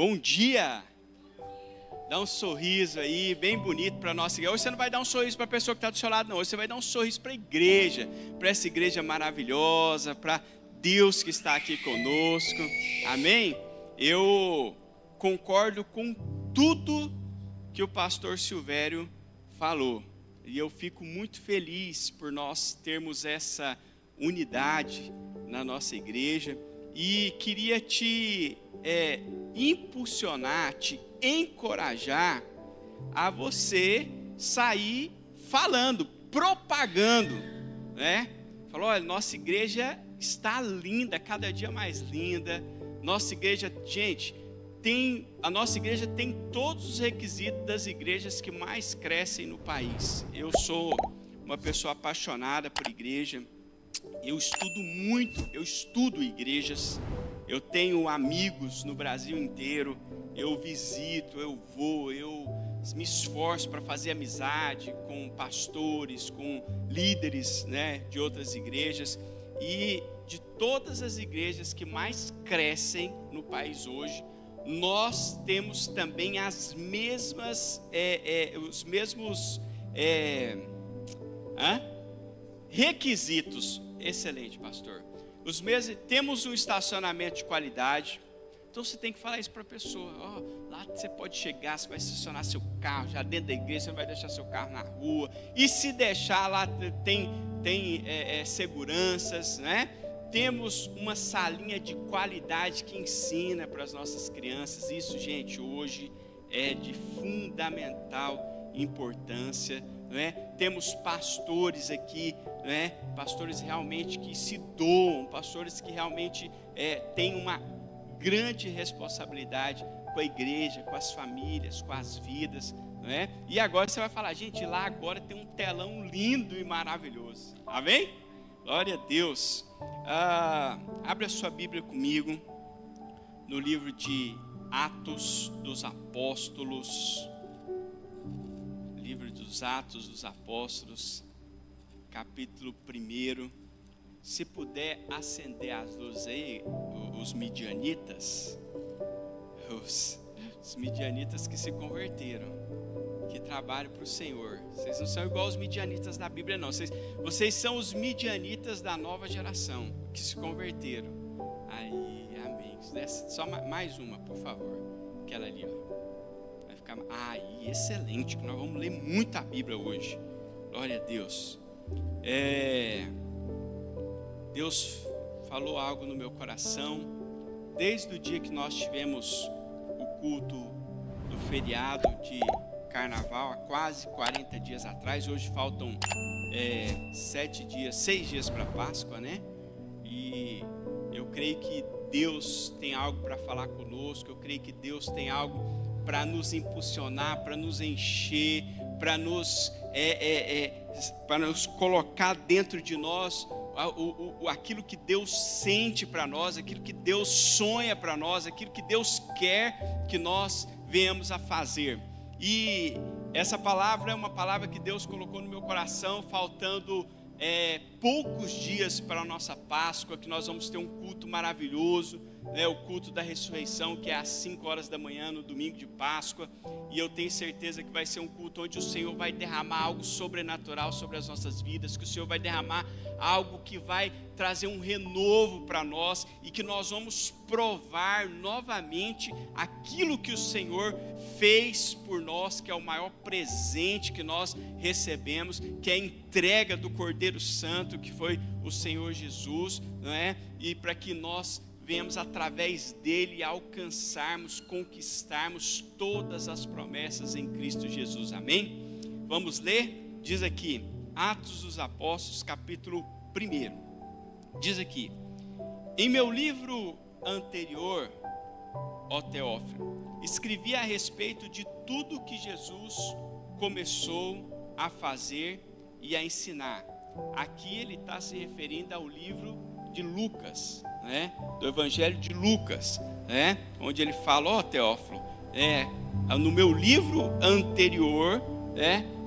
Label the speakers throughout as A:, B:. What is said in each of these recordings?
A: Bom dia! Dá um sorriso aí, bem bonito para a nossa igreja. Hoje você não vai dar um sorriso para a pessoa que está do seu lado, não. Hoje você vai dar um sorriso para a igreja, para essa igreja maravilhosa, para Deus que está aqui conosco. Amém? Eu concordo com tudo que o pastor Silvério falou. E eu fico muito feliz por nós termos essa unidade na nossa igreja. E queria te impulsionar, te encorajar a você sair falando, propagando, né? Falou, olha, nossa igreja está linda, cada dia mais linda. Nossa igreja, gente, a nossa igreja tem todos os requisitos das igrejas que mais crescem no país. Eu sou uma pessoa apaixonada por igreja. Eu estudo igrejas. Eu tenho amigos no Brasil inteiro. Eu visito, eu vou, eu me esforço para fazer amizade com pastores, com líderes, né, de outras igrejas. E de todas as igrejas que mais crescem no país hoje, nós temos também os mesmos requisitos. Excelente, pastor. Temos um estacionamento de qualidade. Então você tem que falar isso para a pessoa. Lá você pode chegar, você vai estacionar seu carro já dentro da igreja, você não vai deixar seu carro na rua. E se deixar lá tem seguranças, né? Temos uma salinha de qualidade que ensina para as nossas crianças. Isso, gente, hoje é de fundamental importância, né? Temos pastores aqui, né? Pastores realmente que se doam, pastores que realmente têm uma grande responsabilidade com a igreja, com as famílias, com as vidas, né? E agora você vai falar, gente, lá agora tem um telão lindo e maravilhoso. Amém? Glória a Deus. Abre a sua Bíblia comigo no livro de Atos dos Apóstolos. Livro dos Atos dos Apóstolos, capítulo 1. Se puder acender as luzes aí, os midianitas, os midianitas que se converteram, que trabalham para o Senhor. Vocês não são igual os midianitas da Bíblia, não. Vocês são os midianitas da nova geração, que se converteram. Aí, amém. Só mais uma, por favor. Aquela ali, ó. Vai ficar. Aí, excelente, que nós vamos ler muita Bíblia hoje. Glória a Deus. Deus falou algo no meu coração. Desde o dia que nós tivemos o culto do feriado de Carnaval, há quase 40 dias atrás. Hoje faltam 6 dias para Páscoa, né? E eu creio que Deus tem algo para falar conosco. Eu creio que Deus tem algo para nos impulsionar, para nos encher, para nos colocar dentro de nós aquilo que Deus sente para nós, aquilo que Deus sonha para nós, aquilo que Deus quer que nós venhamos a fazer. E essa palavra é uma palavra que Deus colocou no meu coração, faltando poucos dias para a nossa Páscoa, que nós vamos ter um culto maravilhoso, né, o culto da ressurreição, que é às 5 horas da manhã, no domingo de Páscoa. E eu tenho certeza que vai ser um culto onde o Senhor vai derramar algo sobrenatural sobre as nossas vidas, que o Senhor vai derramar algo que vai trazer um renovo para nós, e que nós vamos provar novamente aquilo que o Senhor fez por nós, que é o maior presente que nós recebemos, que é a entrega do Cordeiro Santo, que foi o Senhor Jesus, não é? E para que nós venhamos através dele alcançarmos, conquistarmos todas as promessas em Cristo Jesus. Amém? Vamos ler? Diz aqui, Atos dos Apóstolos, capítulo 1. Diz aqui: em meu livro anterior, ó Teófilo, escrevi a respeito de tudo que Jesus começou a fazer e a ensinar. Aqui ele está se referindo ao livro de Lucas, né? Do Evangelho de Lucas, né? Onde ele fala, ó Teófilo, no meu livro anterior,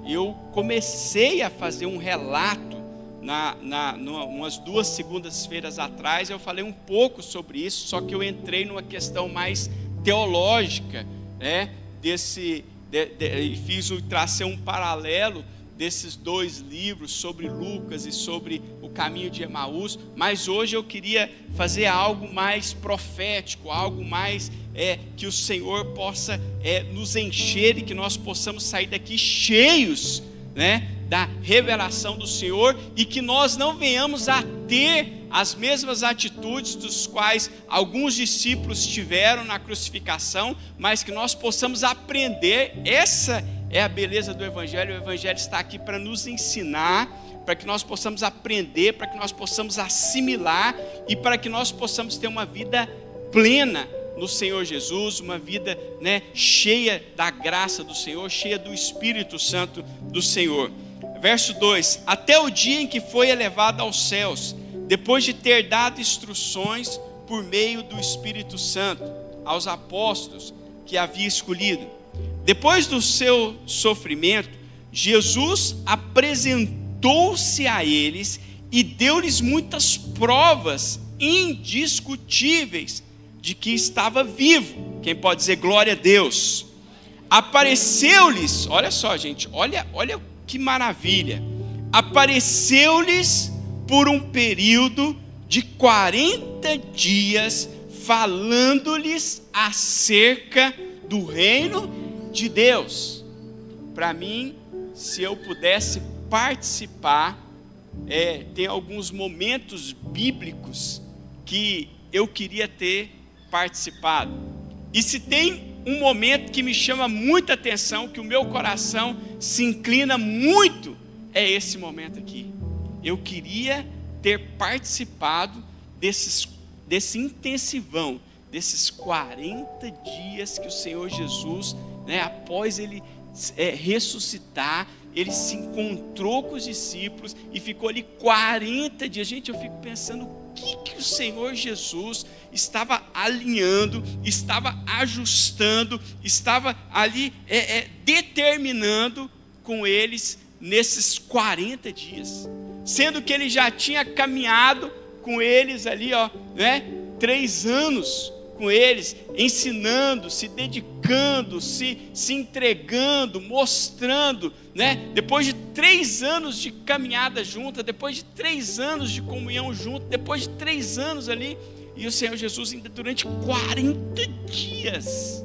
A: eu comecei a fazer um relato, umas 2 segundas-feiras atrás, eu falei um pouco sobre isso, só que eu entrei numa questão mais teológica, né, tracei um paralelo desses dois livros sobre Lucas e sobre o caminho de Emaús, mas hoje eu queria fazer algo mais profético, algo mais que o Senhor possa nos encher e que nós possamos sair daqui cheios, né, da revelação do Senhor, e que nós não venhamos a ter as mesmas atitudes dos quais alguns discípulos tiveram na crucificação, mas que nós possamos aprender. Essa é a beleza do Evangelho. O Evangelho está aqui para nos ensinar, para que nós possamos aprender, para que nós possamos assimilar e para que nós possamos ter uma vida plena no Senhor Jesus, uma vida, né, cheia da graça do Senhor, cheia do Espírito Santo do Senhor. Verso 2: até o dia em que foi elevado aos céus, depois de ter dado instruções por meio do Espírito Santo aos apóstolos que havia escolhido. Depois do seu sofrimento, Jesus apresentou-se a eles e deu-lhes muitas provas indiscutíveis de que estava vivo. Quem pode dizer glória a Deus? Apareceu-lhes, olha só, gente, olha que maravilha. Apareceu-lhes por um período de 40 dias, falando-lhes acerca do reino de Deus. Para mim, se eu pudesse participar, tem alguns momentos bíblicos que eu queria ter participado. E se tem um momento que me chama muita atenção, que o meu coração se inclina muito, é esse momento aqui. Eu queria ter participado desse intensivão, desses 40 dias que o Senhor Jesus, né, após ele ressuscitar, ele se encontrou com os discípulos e ficou ali 40 dias. Gente, eu fico pensando o que o Senhor Jesus estava alinhando, estava ajustando, estava ali determinando com eles nesses 40 dias, sendo que ele já tinha caminhado com eles ali, 3 anos com eles, ensinando, se dedicando, se entregando, mostrando, né? Depois de 3 anos de caminhada junta, depois de 3 anos de comunhão junto, depois de 3 anos ali, e o Senhor Jesus ainda durante 40 dias,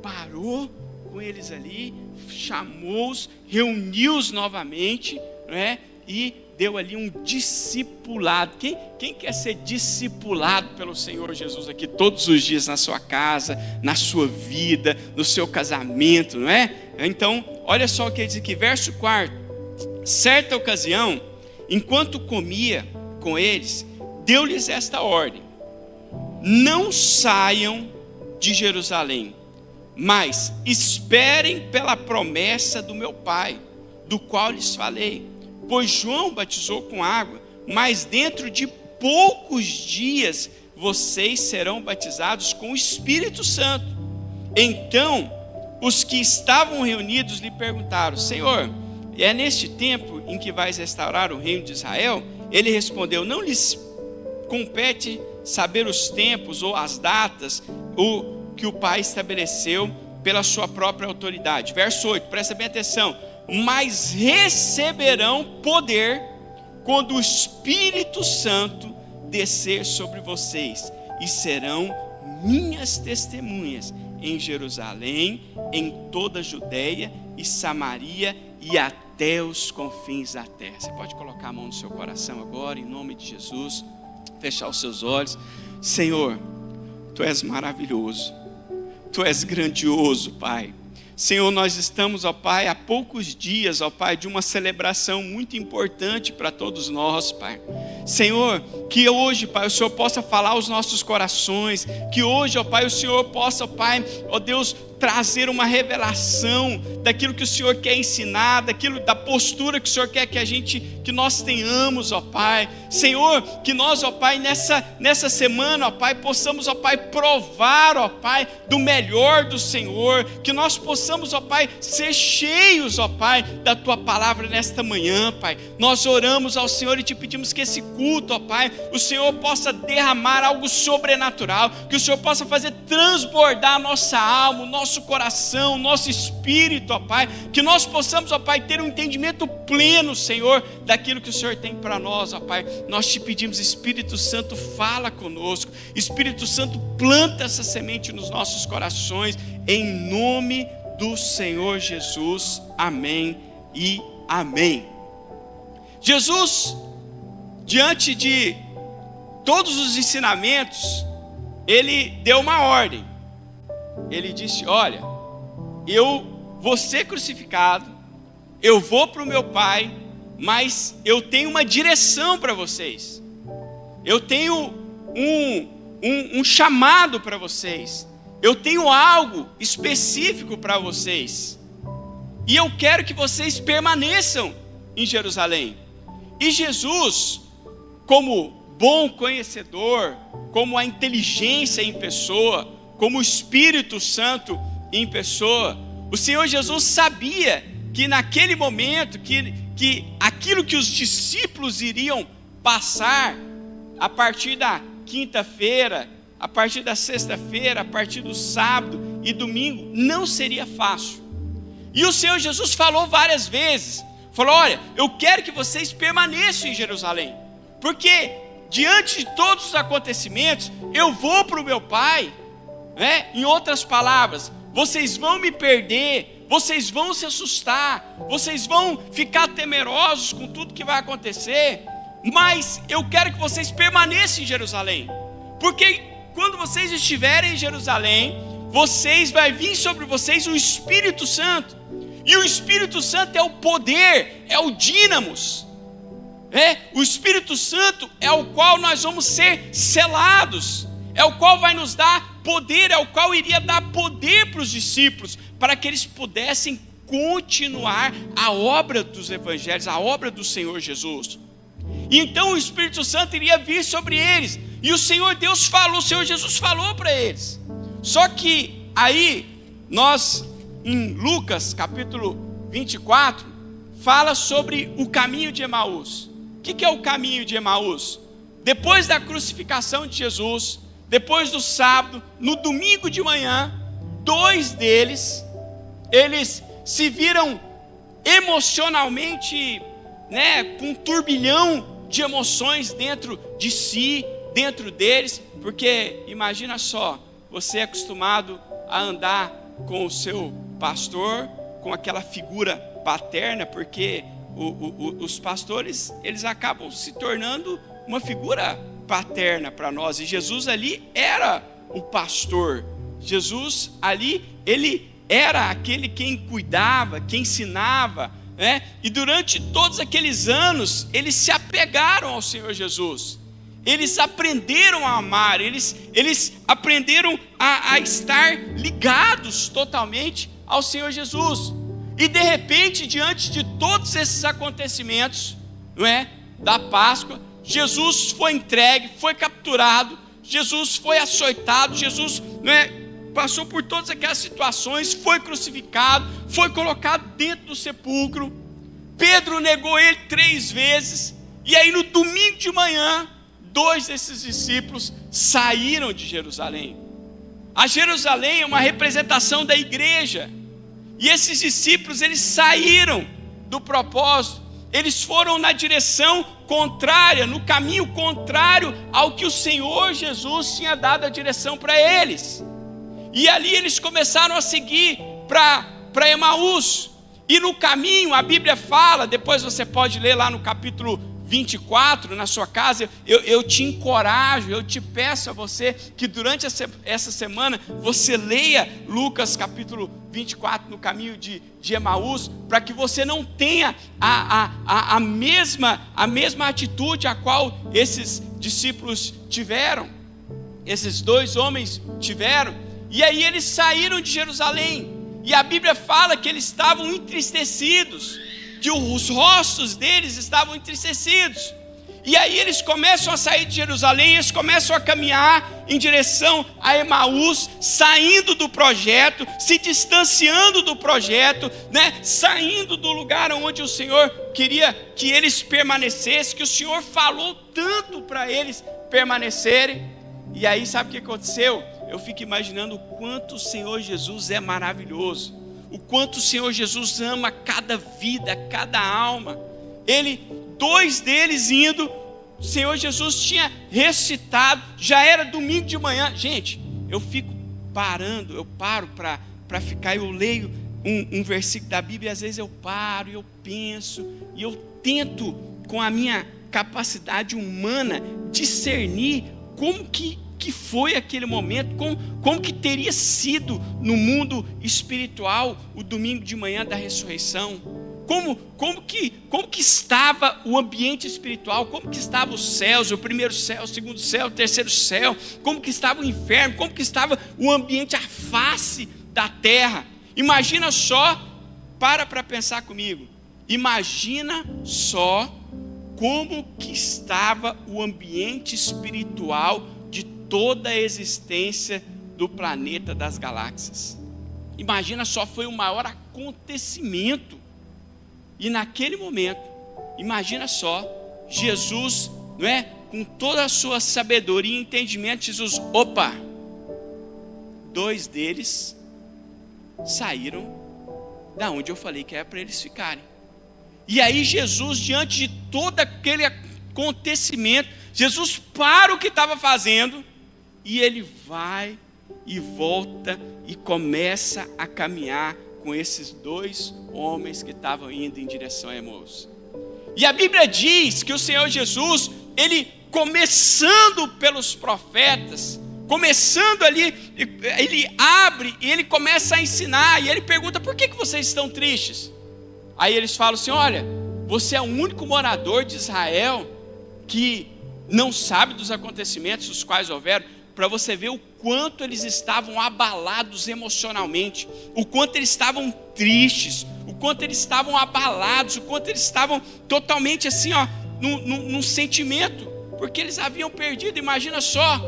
A: parou com eles ali, chamou-os, reuniu-os novamente, né? E deu ali um discipulado. Quem quer ser discipulado pelo Senhor Jesus aqui todos os dias na sua casa, na sua vida, no seu casamento, não é? Então, olha só o que ele diz aqui, verso 4. Certa ocasião, enquanto comia com eles, deu-lhes esta ordem: não saiam de Jerusalém, mas esperem pela promessa do meu Pai, do qual lhes falei. Pois João batizou com água, mas dentro de poucos dias vocês serão batizados com o Espírito Santo. Então, os que estavam reunidos lhe perguntaram: Senhor, é neste tempo em que vais restaurar o reino de Israel? Ele respondeu: não lhes compete saber os tempos ou as datas, o que o Pai estabeleceu pela sua própria autoridade. Verso 8, presta bem atenção. Mas receberão poder quando o Espírito Santo descer sobre vocês, e serão minhas testemunhas em Jerusalém, em toda a Judeia e Samaria e até os confins da terra. Você pode colocar a mão no seu coração agora, em nome de Jesus, fechar os seus olhos. Senhor, Tu és maravilhoso, Tu és grandioso, Pai. Senhor, nós estamos, ó Pai, há poucos dias, ó Pai, de uma celebração muito importante para todos nós, Pai. Senhor, que hoje, Pai, o Senhor possa falar aos nossos corações, que hoje, ó Pai, o Senhor possa, ó Pai, ó Deus, trazer uma revelação daquilo que o Senhor quer ensinar, da postura que o Senhor quer que nós tenhamos, ó Pai. Senhor, que nós, ó Pai, nessa semana, ó Pai, possamos, ó Pai, provar, ó Pai, do melhor do Senhor, que nós possamos, ó Pai, ser cheios, ó Pai, da Tua palavra nesta manhã, Pai. Nós oramos ao Senhor e Te pedimos que esse culto, ó Pai, o Senhor possa derramar algo sobrenatural, que o Senhor possa fazer transbordar a nossa alma, o nosso coração, o nosso espírito, ó Pai, que nós possamos, ó Pai, ter um entendimento pleno, Senhor, daquilo que o Senhor tem para nós, ó Pai. Nós te pedimos, Espírito Santo, fala conosco, Espírito Santo, planta essa semente nos nossos corações, em nome do Senhor Jesus, amém e amém. Jesus, diante de todos os ensinamentos, ele deu uma ordem. Ele disse: olha, eu vou ser crucificado, eu vou para o meu Pai, mas eu tenho uma direção para vocês. Eu tenho um chamado para vocês. Eu tenho algo específico para vocês. E eu quero que vocês permaneçam em Jerusalém. E Jesus, como bom conhecedor, como a inteligência em pessoa, como o Espírito Santo em pessoa, o Senhor Jesus sabia que naquele momento, que aquilo que os discípulos iriam passar a partir da quinta-feira, a partir da sexta-feira, a partir do sábado e domingo, não seria fácil. E o Senhor Jesus falou várias vezes, falou: olha, eu quero que vocês permaneçam em Jerusalém, porque diante de todos os acontecimentos, eu vou para o meu Pai, né? Em outras palavras, vocês vão me perder, vocês vão se assustar, vocês vão ficar temerosos com tudo que vai acontecer, mas eu quero que vocês permaneçam em Jerusalém, porque quando vocês estiverem em Jerusalém, vai vir sobre vocês o Espírito Santo. E o Espírito Santo é o poder, é o dínamos. O Espírito Santo é o qual nós vamos ser selados, é o qual vai nos dar poder, é o qual iria dar poder para os discípulos, para que eles pudessem continuar a obra dos evangelhos, a obra do Senhor Jesus. E então o Espírito Santo iria vir sobre eles, e o Senhor Jesus falou para eles. Só que aí nós, em Lucas capítulo 24, fala sobre o caminho de Emaús. O que é o caminho de Emaús? Depois da crucificação de Jesus, depois do sábado, no domingo de manhã, 2 deles, eles se viram emocionalmente, com um turbilhão de emoções dentro de si, dentro deles, porque imagina só, você é acostumado a andar com o seu pastor, com aquela figura paterna, porque os pastores, eles acabam se tornando uma figura paterna para nós, e Jesus ali era o pastor. Jesus ali, ele era aquele quem cuidava, quem ensinava, e durante todos aqueles anos, eles se apegaram ao Senhor Jesus, eles aprenderam a amar, eles aprenderam a estar ligados totalmente ao Senhor Jesus. E de repente, diante de todos esses acontecimentos, da Páscoa, Jesus foi entregue, foi capturado, Jesus foi açoitado, Jesus passou por todas aquelas situações, foi crucificado, foi colocado dentro do sepulcro. Pedro negou ele 3 vezes, e aí no domingo de manhã, 2 desses discípulos saíram de Jerusalém. A Jerusalém é uma representação da igreja, e esses discípulos, eles saíram do propósito, eles foram na direção contrária, no caminho contrário ao que o Senhor Jesus tinha dado a direção para eles. E ali eles começaram a seguir para Emaús. E no caminho, a Bíblia fala, depois você pode ler lá no capítulo 24, na sua casa, eu te encorajo, eu te peço a você que durante essa semana você leia Lucas capítulo 24 no caminho de Emaús, para que você não tenha a mesma atitude a qual esses discípulos tiveram, esses 2 homens tiveram. E aí eles saíram de Jerusalém, e a Bíblia fala que eles estavam entristecidos, que os rostos deles estavam entristecidos. E aí eles começam a sair de Jerusalém, eles começam a caminhar em direção a Emaús, saindo do projeto, se distanciando do projeto, né? Saindo do lugar onde o Senhor queria que eles permanecessem, que o Senhor falou tanto para eles permanecerem. E aí sabe o que aconteceu? Eu fico imaginando o quanto o Senhor Jesus é maravilhoso, o quanto o Senhor Jesus ama cada vida, cada alma. Dois deles indo, o Senhor Jesus tinha ressuscitado, já era domingo de manhã. Gente, eu paro para ficar, eu leio um versículo da Bíblia, e às vezes eu paro, eu penso, e eu tento, com a minha capacidade humana, discernir como que foi aquele momento, como que teria sido no mundo espiritual o domingo de manhã da ressurreição. Como que estava o ambiente espiritual, como que estavam os céus, o primeiro céu, o segundo céu, o terceiro céu, como que estava o inferno, como que estava o ambiente, a face da terra. Imagina só, para pensar comigo, imagina só como que estava o ambiente espiritual de toda a existência do planeta, das galáxias. Imagina só, foi o maior acontecimento. E naquele momento, imagina só, Jesus, não é? Com toda a sua sabedoria e entendimento, Jesus, dois deles saíram da onde eu falei que era para eles ficarem. E aí Jesus, diante de todo aquele acontecimento, Jesus para o que estava fazendo, e ele vai e volta e começa a caminhar com esses dois homens que estavam indo em direção a Emaús. E a Bíblia diz que o Senhor Jesus, ele começando pelos profetas, começando ali, ele abre e ele começa a ensinar, e ele pergunta: por que vocês estão tristes? Aí eles falam assim: olha, você é o único morador de Israel que não sabe dos acontecimentos os quais houveram, para você ver o quanto eles estavam abalados emocionalmente, o quanto eles estavam tristes, o quanto eles estavam abalados, o quanto eles estavam totalmente assim, num sentimento, porque eles haviam perdido. Imagina só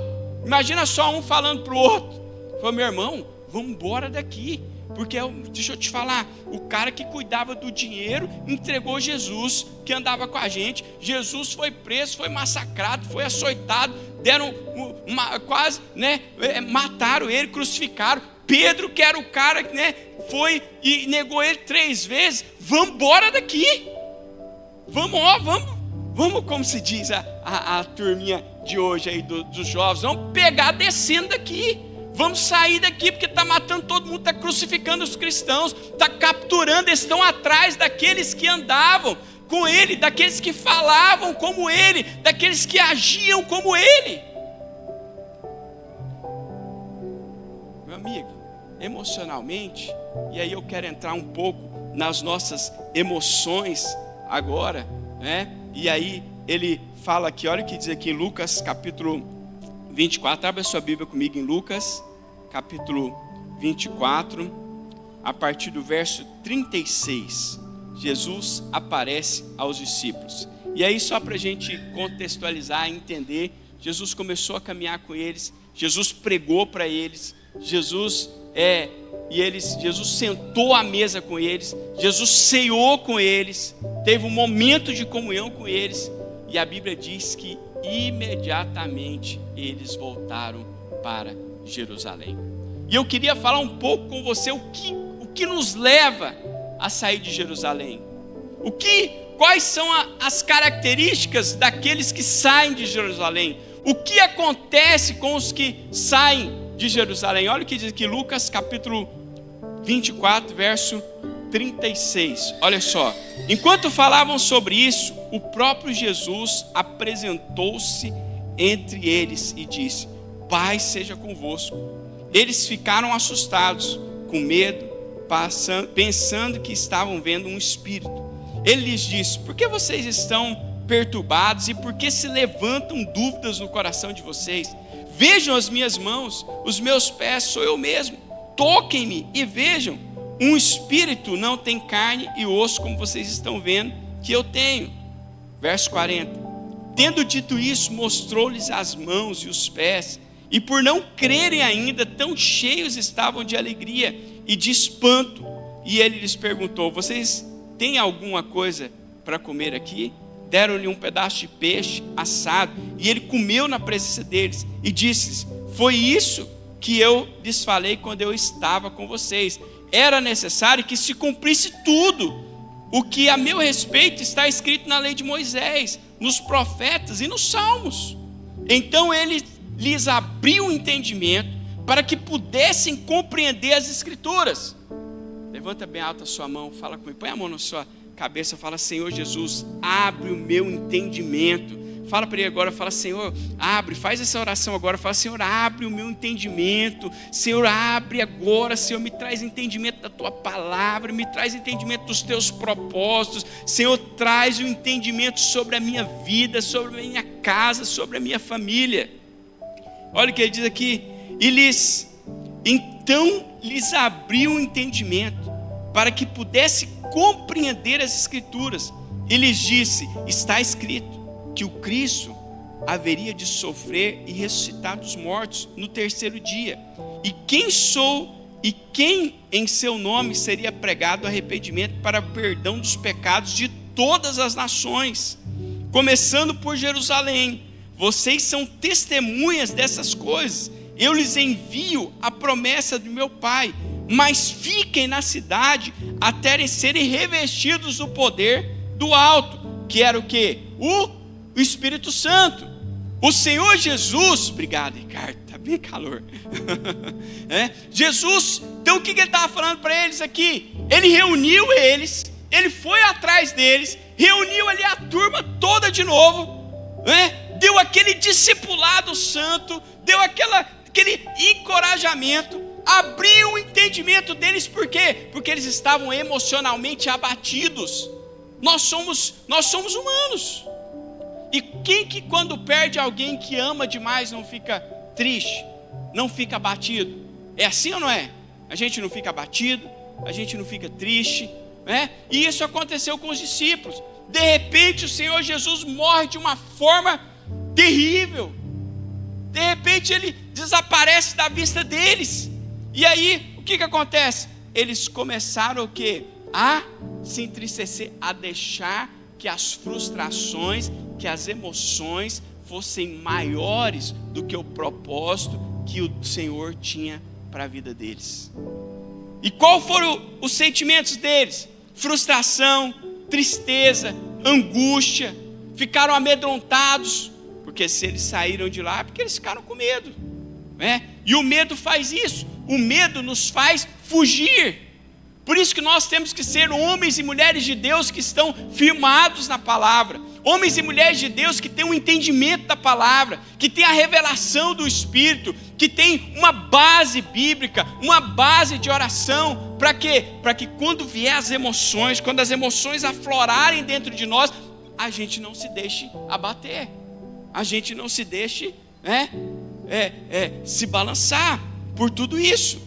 A: um falando para o outro, falou: meu irmão, vamos embora daqui, porque deixa eu te falar, o cara que cuidava do dinheiro entregou Jesus, que andava com a gente. Jesus foi preso, foi massacrado, foi açoitado, deram quase, né, mataram ele, crucificaram. Pedro, que era o cara que, né, foi e negou ele 3 vezes. Vamos embora daqui, vamos, como se diz a turminha de hoje aí dos jovens, vamos pegar descendo daqui. Vamos sair daqui, porque está matando todo mundo, está crucificando os cristãos, está capturando, eles estão atrás daqueles que andavam com ele, daqueles que falavam como ele, daqueles que agiam como ele. Meu amigo, emocionalmente, e aí eu quero entrar um pouco nas nossas emoções agora, né? E aí ele fala aqui, olha o que diz aqui em Lucas capítulo 24, abre a sua Bíblia comigo em Lucas, capítulo 24, a partir do verso 36, Jesus aparece aos discípulos. E aí, só para a gente contextualizar e entender, Jesus começou a caminhar com eles, Jesus pregou para eles, Jesus sentou à mesa com eles, Jesus ceou com eles, teve um momento de comunhão com eles, e a Bíblia diz que imediatamente eles voltaram para Jerusalém. E eu queria falar um pouco com você o que nos leva a sair de Jerusalém. Quais são as características daqueles que saem de Jerusalém? O que acontece com os que saem de Jerusalém? Olha o que diz aqui Lucas capítulo 24, verso 36. Olha só. Enquanto falavam sobre isso, o próprio Jesus apresentou-se entre eles e disse: paz seja convosco. Eles ficaram assustados, com medo, pensando que estavam vendo um espírito. Ele lhes disse: por que vocês estão perturbados e por que se levantam dúvidas no coração de vocês? Vejam as minhas mãos, os meus pés, sou eu mesmo. Toquem-me e vejam. Um espírito não tem carne e osso, como vocês estão vendo que eu tenho. Verso 40. Tendo dito isso, mostrou-lhes as mãos e os pés, e por não crerem ainda, tão cheios estavam de alegria e de espanto. E ele lhes perguntou: vocês têm alguma coisa para comer aqui? Deram-lhe um pedaço de peixe assado, e ele comeu na presença deles, e disse: foi isso que eu lhes falei quando eu estava com vocês. Era necessário que se cumprisse tudo o que a meu respeito está escrito na lei de Moisés, nos profetas e nos salmos. Então ele lhes abriu o entendimento para que pudessem compreender as escrituras. Levanta bem alta a sua mão, fala comigo, põe a mão na sua cabeça, fala: Senhor Jesus, abre o meu entendimento. Fala para ele agora, fala: Senhor, abre, faz essa oração agora, fala: Senhor, abre o meu entendimento, Senhor, abre agora, Senhor, me traz entendimento da tua palavra, me traz entendimento dos teus propósitos, Senhor, traz o entendimento sobre a minha vida, sobre a minha casa, sobre a minha família. Olha o que ele diz aqui: então lhes abriu o entendimento, para que pudesse compreender as escrituras, e lhes disse: está escrito que o Cristo haveria de sofrer e ressuscitar dos mortos no terceiro dia. E quem em seu nome seria pregado arrependimento para perdão dos pecados de todas as nações, começando por Jerusalém. Vocês são testemunhas dessas coisas. Eu lhes envio a promessa do meu Pai, mas fiquem na cidade até serem revestidos do poder do alto, que era o quê? O Espírito Santo. O Senhor Jesus, obrigado Ricardo, está bem calor. Jesus, então o que ele estava falando para eles aqui? Ele reuniu eles, ele foi atrás deles, reuniu ali a turma toda de novo, deu aquele discipulado santo, deu aquele encorajamento, abriu o entendimento deles. Por quê? Porque eles estavam emocionalmente abatidos. Nós somos humanos. E quem que quando perde alguém que ama demais não fica triste, não fica abatido? É assim ou não é? A gente não fica abatido, a gente não fica triste, E isso aconteceu com os discípulos. De repente o Senhor Jesus morre de uma forma terrível. De repente ele desaparece da vista deles. E aí o que acontece? Eles começaram o quê? A se entristecer, a deixar que as frustrações, que as emoções fossem maiores do que o propósito que o Senhor tinha para a vida deles. E qual foram os sentimentos deles? Frustração, tristeza, angústia. Ficaram amedrontados, porque se eles saíram de lá, é porque eles ficaram com medo, E o medo faz isso, o medo nos faz fugir. Por isso que nós temos que ser homens e mulheres de Deus que estão firmados na palavra, homens e mulheres de Deus que têm um entendimento da palavra, que têm a revelação do Espírito, que têm uma base bíblica, uma base de oração. Para quê? Para que quando vier as emoções, quando as emoções aflorarem dentro de nós, a gente não se deixe abater, a gente não se deixe se balançar por tudo isso.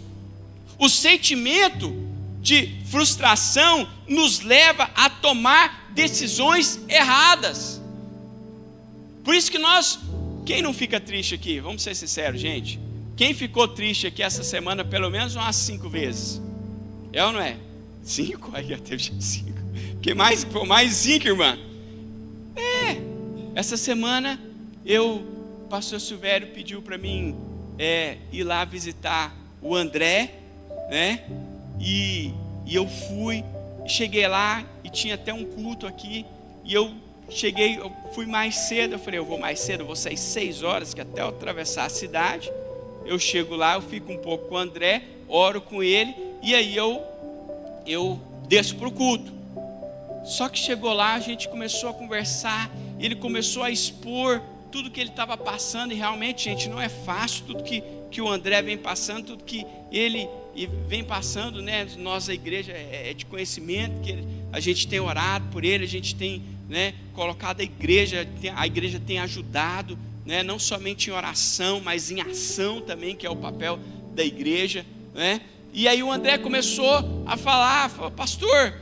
A: O sentimento de frustração nos leva a tomar decisões erradas. Por isso que quem não fica triste aqui? Vamos ser sinceros, gente. Quem ficou triste aqui essa semana pelo menos umas 5 vezes? É ou não é? 5? Aí já teve 5. Que mais? Foi mais 5, irmã? Essa semana o pastor Silvério pediu para mim ir lá visitar o André, E eu cheguei lá e tinha até um culto aqui. E eu fui mais cedo. Eu falei: eu vou mais cedo, eu vou sair 6 horas, que até eu atravessar a cidade. Eu chego lá, eu fico um pouco com o André, oro com ele, e aí eu desço para o culto. Só que chegou lá, a gente começou a conversar, ele começou a expor tudo que ele estava passando. E realmente, gente, não é fácil tudo que o André vem passando, tudo que ele vem passando, Nós, a igreja, é de conhecimento, que a gente tem orado por ele, a gente tem colocado a igreja tem ajudado, não somente em oração, mas em ação também, que é o papel da igreja, E aí o André começou a falar: pastor,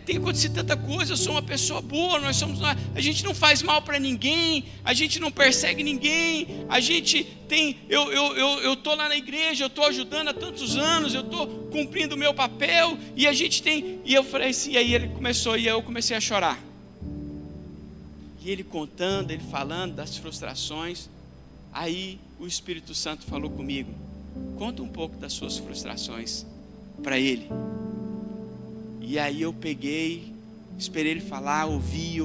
A: tem acontecido tanta coisa, eu sou uma pessoa boa, a gente não faz mal para ninguém, a gente não persegue ninguém, a gente tem, eu estou lá na igreja, eu estou ajudando há tantos anos, eu estou cumprindo o meu papel, e a gente tem, e eu falei assim, e aí ele começou, e eu comecei a chorar, e ele contando, ele falando das frustrações. Aí o Espírito Santo falou comigo: conta um pouco das suas frustrações para ele. E aí eu peguei, esperei ele falar, ouvi,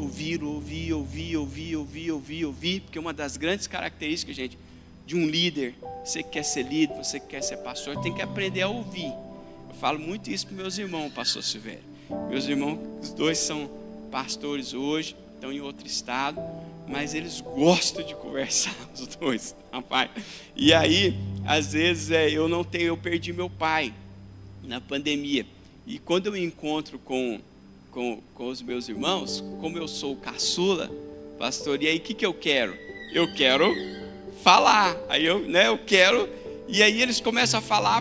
A: porque uma das grandes características, gente, de um líder, você que quer ser líder, você que quer ser pastor, tem que aprender a ouvir. Eu falo muito isso para meus irmãos, pastor Silvério. Meus irmãos, os dois são pastores hoje, estão em outro estado, mas eles gostam de conversar, os dois, rapaz. E aí, às vezes, eu perdi meu pai na pandemia. E quando eu me encontro com os meus irmãos, como eu sou o caçula, pastor, e aí o que eu quero? Eu quero falar. Aí eu quero. E aí eles começam a falar,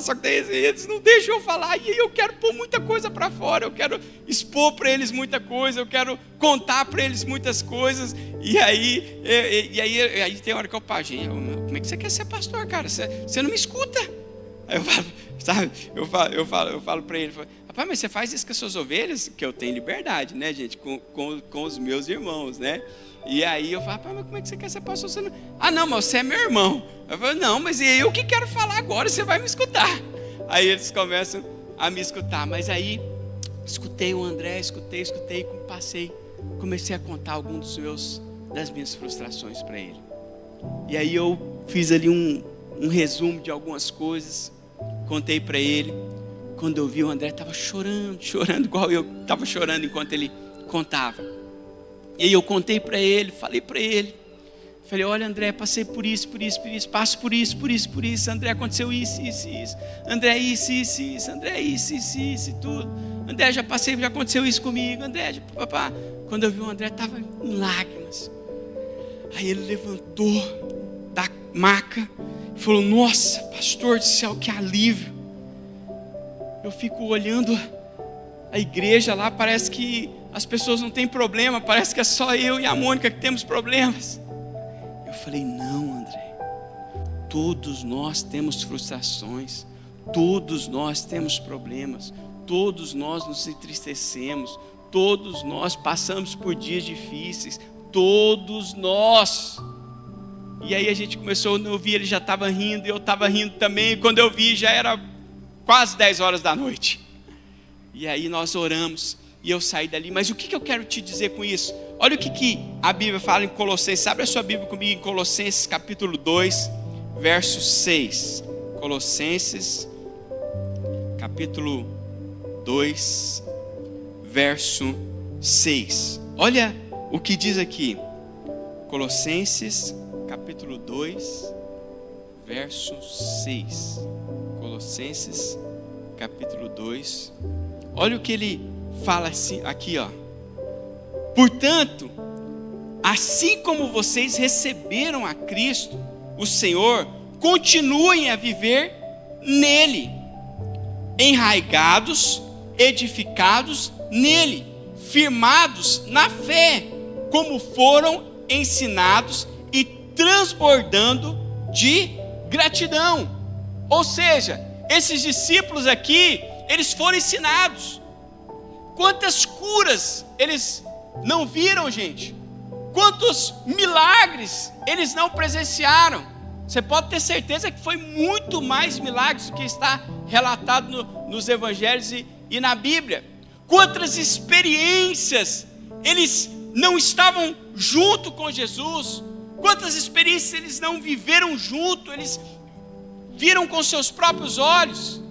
A: só que eles não deixam eu falar, e aí eu quero pôr muita coisa para fora, eu quero expor para eles muita coisa, eu quero contar para eles muitas coisas, e aí tem hora que eu paro, gente, como é que você quer ser pastor, cara? Você não me escuta. Aí eu falo, sabe, eu falo para ele, rapaz, mas você faz isso com as suas ovelhas? Que eu tenho liberdade, né, gente, com os meus irmãos, né? E aí eu falo, rapaz, mas como é que você quer ser pastor? Você não... Ah, não, mas você é meu irmão. Eu falo, não, mas eu que quero falar agora, você vai me escutar. Aí eles começam a me escutar, mas aí escutei o André, escutei, comecei a contar alguns das minhas frustrações para ele. E aí eu fiz ali um resumo de algumas coisas, contei para ele. Quando eu vi, o André estava chorando igual eu estava chorando enquanto ele contava. E aí eu contei para ele, falei para ele, falei, olha André, passei por isso, passo por isso, André, aconteceu isso, André, isso, André, isso, tudo, André, já aconteceu isso comigo, André, papá. Quando eu vi, o André estava em lágrimas. Aí ele levantou da maca e falou, nossa, pastor do céu, que alívio. Eu fico olhando a igreja lá, parece que as pessoas não têm problema, parece que é só eu e a Mônica que temos problemas. Eu falei, não, André, todos nós temos frustrações, todos nós temos problemas, todos nós nos entristecemos, todos nós passamos por dias difíceis, todos nós. E aí a gente começou a ouvir, ele já estava rindo, eu estava rindo também, e quando eu vi já era quase 10 horas da noite. E aí nós oramos, e eu saí dali. Mas o que eu quero te dizer com isso? Olha o que a Bíblia fala em Colossenses. Abre a sua Bíblia comigo em Colossenses capítulo 2, verso 6. Colossenses capítulo 2, verso 6. Olha o que diz aqui. Colossenses capítulo 2, verso 6. Colossenses capítulo 2. Olha o que ele fala assim, aqui, ó. Portanto, assim como vocês receberam a Cristo, o Senhor, continuem a viver nele, enraigados, edificados nele, firmados na fé, como foram ensinados e transbordando de gratidão. Ou seja, esses discípulos aqui, eles foram ensinados. Quantas curas eles não viram, gente? Quantos milagres eles não presenciaram? Você pode ter certeza que foi muito mais milagres do que está relatado nos evangelhos e na Bíblia. Quantas experiências eles não estavam junto com Jesus? Quantas experiências eles não viveram junto? Eles viram com seus próprios olhos.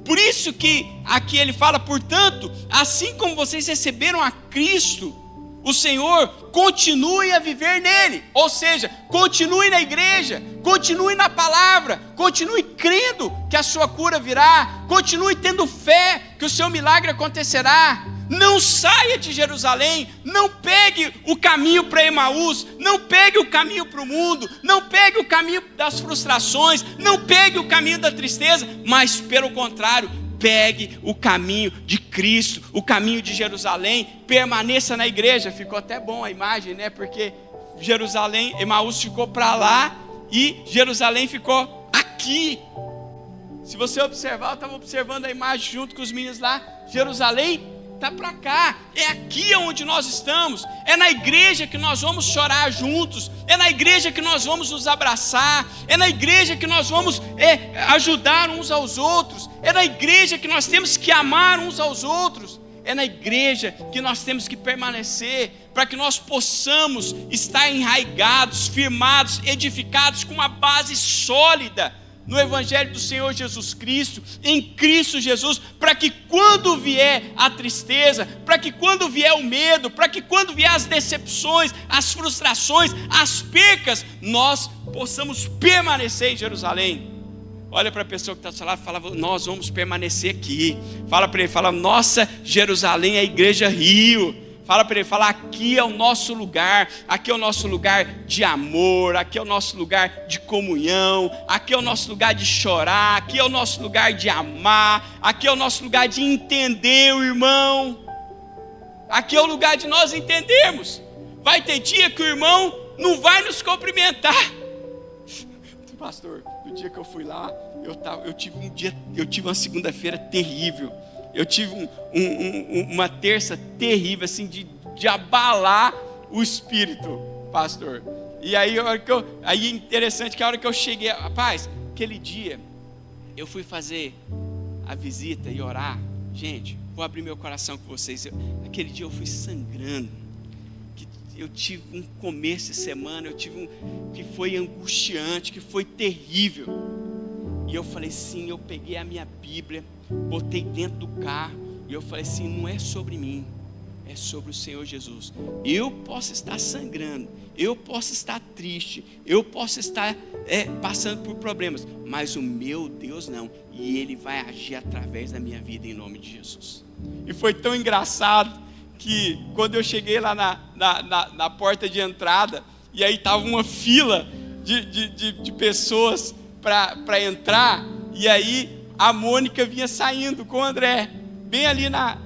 A: Por isso que aqui ele fala, portanto, assim como vocês receberam a Cristo, o Senhor, continue a viver nele. Ou seja, continue na igreja, continue na palavra, continue crendo que a sua cura virá, continue tendo fé que o seu milagre acontecerá. Não saia de Jerusalém, não pegue o caminho para Emaús, não pegue o caminho para o mundo, não pegue o caminho das frustrações, não pegue o caminho da tristeza, mas pelo contrário, pegue o caminho de Cristo, o caminho de Jerusalém, permaneça na igreja. Ficou até bom a imagem, né? Porque Jerusalém, Emaús ficou para lá e Jerusalém ficou aqui. Se você observar, eu estava observando a imagem junto com os meninos lá. Jerusalém está para cá, é aqui onde nós estamos, é na igreja que nós vamos chorar juntos, é na igreja que nós vamos nos abraçar, é na igreja que nós vamos ajudar uns aos outros, é na igreja que nós temos que amar uns aos outros, é na igreja que nós temos que permanecer, para que nós possamos estar enraigados, firmados, edificados com uma base sólida no Evangelho do Senhor Jesus Cristo, em Cristo Jesus, para que quando vier a tristeza, para que quando vier o medo, para que quando vier as decepções, as frustrações, as percas, nós possamos permanecer em Jerusalém. Olha para a pessoa que está do seu lado e fala: nós vamos permanecer aqui. Fala para ele, fala: nossa Jerusalém é a igreja Rio. Fala para ele, fala: aqui é o nosso lugar, aqui é o nosso lugar de amor, aqui é o nosso lugar de comunhão, aqui é o nosso lugar de chorar, aqui é o nosso lugar de amar, aqui é o nosso lugar de entender o irmão, aqui é o lugar de nós entendermos. Vai ter dia que o irmão não vai nos cumprimentar. Pastor, no dia que eu fui lá, eu tive uma segunda-feira terrível. Eu tive uma terça terrível, assim, de abalar o espírito, pastor. E aí, aí é interessante que a hora que eu cheguei, rapaz, aquele dia, eu fui fazer a visita e orar. Gente, vou abrir meu coração com vocês. Aquele dia eu fui sangrando. Eu tive um começo de semana, que foi angustiante, que foi terrível. E eu falei assim, eu peguei a minha Bíblia, botei dentro do carro, e eu falei assim: não é sobre mim, é sobre o Senhor Jesus. Eu posso estar sangrando, eu posso estar triste, eu posso estar passando por problemas, mas o meu Deus não, e Ele vai agir através da minha vida em nome de Jesus. E foi tão engraçado que quando eu cheguei lá na porta de entrada, e aí estava uma fila de pessoas para entrar, e aí a Mônica vinha saindo com o André, bem ali na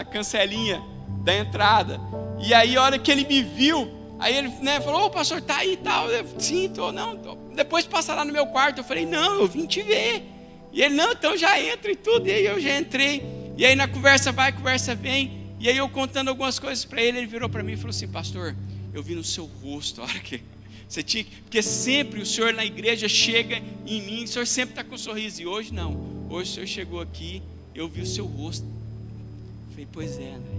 A: cancelinha da entrada. E aí a hora que ele me viu, aí ele falou: ô pastor, tá aí e tal? Eu, sim, tô, não, tô. Depois passa lá no meu quarto. Eu falei: não, eu vim te ver. E ele: não, então já entra e tudo. E aí eu já entrei, e aí na conversa vai, conversa vem, e aí eu contando algumas coisas para ele, ele virou para mim e falou assim: pastor, eu vi no seu rosto a hora que você tinha, porque sempre o senhor na igreja chega em mim, o senhor sempre está com um sorriso, e hoje não, hoje o senhor chegou aqui, eu vi o seu rosto. Eu falei: pois é, André.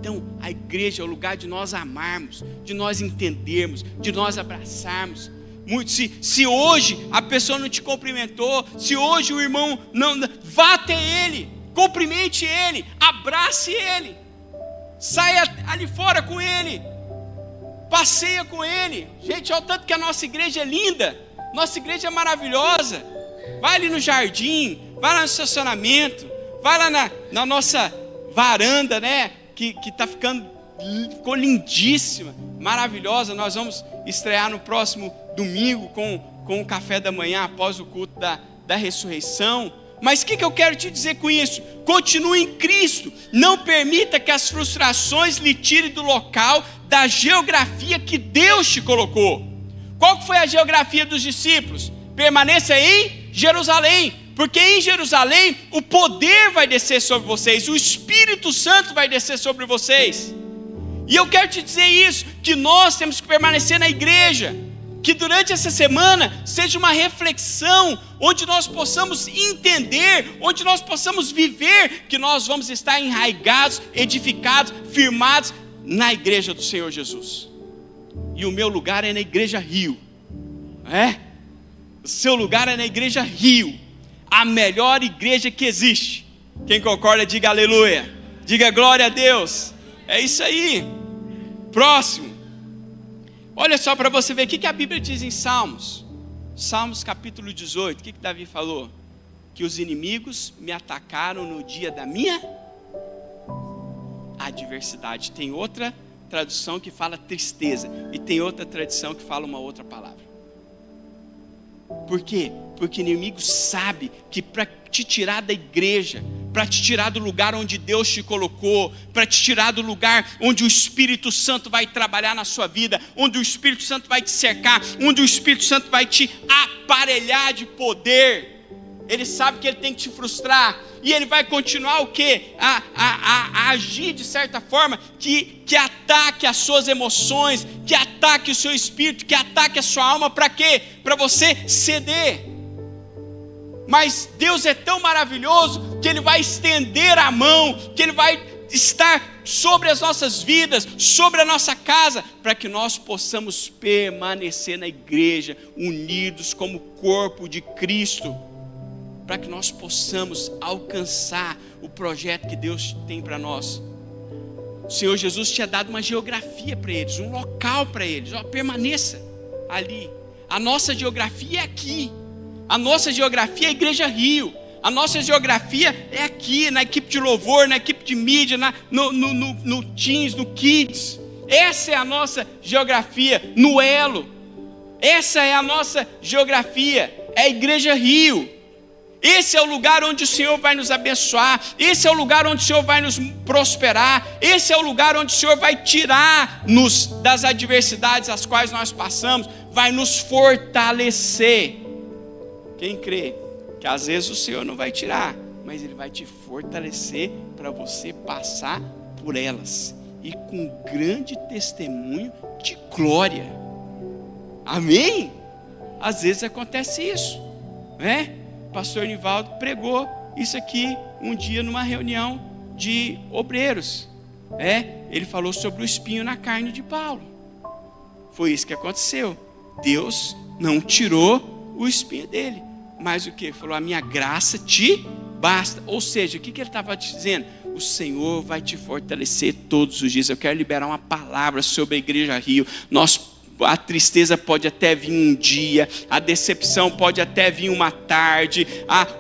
A: Então a igreja é o lugar de nós amarmos, de nós entendermos, de nós abraçarmos. Se hoje a pessoa não te cumprimentou, se hoje o irmão não, vá até ele, cumprimente ele, abrace ele, saia ali fora com ele, passeia com ele. Gente, olha o tanto que a nossa igreja é linda, nossa igreja é maravilhosa. Vai ali no jardim, vai lá no estacionamento, vai lá na nossa varanda, né? Que ficou lindíssima, maravilhosa. Nós vamos estrear no próximo domingo com o café da manhã após o culto da ressurreição. Mas o que eu quero te dizer com isso? Continue em Cristo, não permita que as frustrações lhe tirem do local, da geografia que Deus te colocou. Qual que foi a geografia dos discípulos? Permaneça em Jerusalém, porque em Jerusalém o poder vai descer sobre vocês, o Espírito Santo vai descer sobre vocês. E eu quero te dizer isso, que nós temos que permanecer na igreja, que durante essa semana seja uma reflexão, onde nós possamos entender, onde nós possamos viver, que nós vamos estar enraigados, edificados, firmados na igreja do Senhor Jesus. E o meu lugar é na igreja Rio, o seu lugar é na igreja Rio, a melhor igreja que existe. Quem concorda, diga aleluia, diga glória a Deus. É isso aí. Próximo. Olha só para você ver o que a Bíblia diz em Salmos. Salmos capítulo 18, o que Davi falou? Que os inimigos me atacaram no dia da minha adversidade. Tem outra tradução que fala tristeza, e tem outra tradução que fala uma outra palavra. Por quê? Porque o inimigo sabe que para te tirar da igreja, para te tirar do lugar onde Deus te colocou, para te tirar do lugar onde o Espírito Santo vai trabalhar na sua vida, onde o Espírito Santo vai te cercar, onde o Espírito Santo vai te aparelhar de poder, ele sabe que ele tem que te frustrar, e ele vai continuar o quê? A agir de certa forma que ataque as suas emoções, que ataque o seu espírito, que ataque a sua alma. Para quê? Para você ceder. Mas Deus é tão maravilhoso que Ele vai estender a mão, que Ele vai estar sobre as nossas vidas, sobre a nossa casa, para que nós possamos permanecer na igreja, unidos como corpo de Cristo, para que nós possamos alcançar o projeto que Deus tem para nós. O Senhor Jesus tinha dado uma geografia para eles, um local para eles. Permaneça ali. A nossa geografia é aqui. A nossa geografia é a Igreja Rio. A nossa geografia é aqui, na equipe de louvor, na equipe de mídia, no Teens, no Kids. Essa é a nossa geografia, no Elo. Essa é a nossa geografia, é a Igreja Rio. Esse é o lugar onde o Senhor vai nos abençoar. Esse é o lugar onde o Senhor vai nos prosperar. Esse é o lugar onde o Senhor vai tirar-nos das adversidades às quais nós passamos, vai nos fortalecer. Quem crê que às vezes o Senhor não vai tirar, mas Ele vai te fortalecer para você passar por elas, e com grande testemunho de glória. Amém? Às vezes acontece isso, né? O pastor Nivaldo pregou isso aqui um dia numa reunião de obreiros, ele falou sobre o espinho na carne de Paulo. Foi isso que aconteceu. Deus não tirou o espinho dele, mas o que? Falou: a minha graça te basta. Ou seja, o que ele estava dizendo? O Senhor vai te fortalecer todos os dias. Eu quero liberar uma palavra sobre a Igreja Rio. A tristeza pode até vir um dia, a decepção pode até vir uma tarde,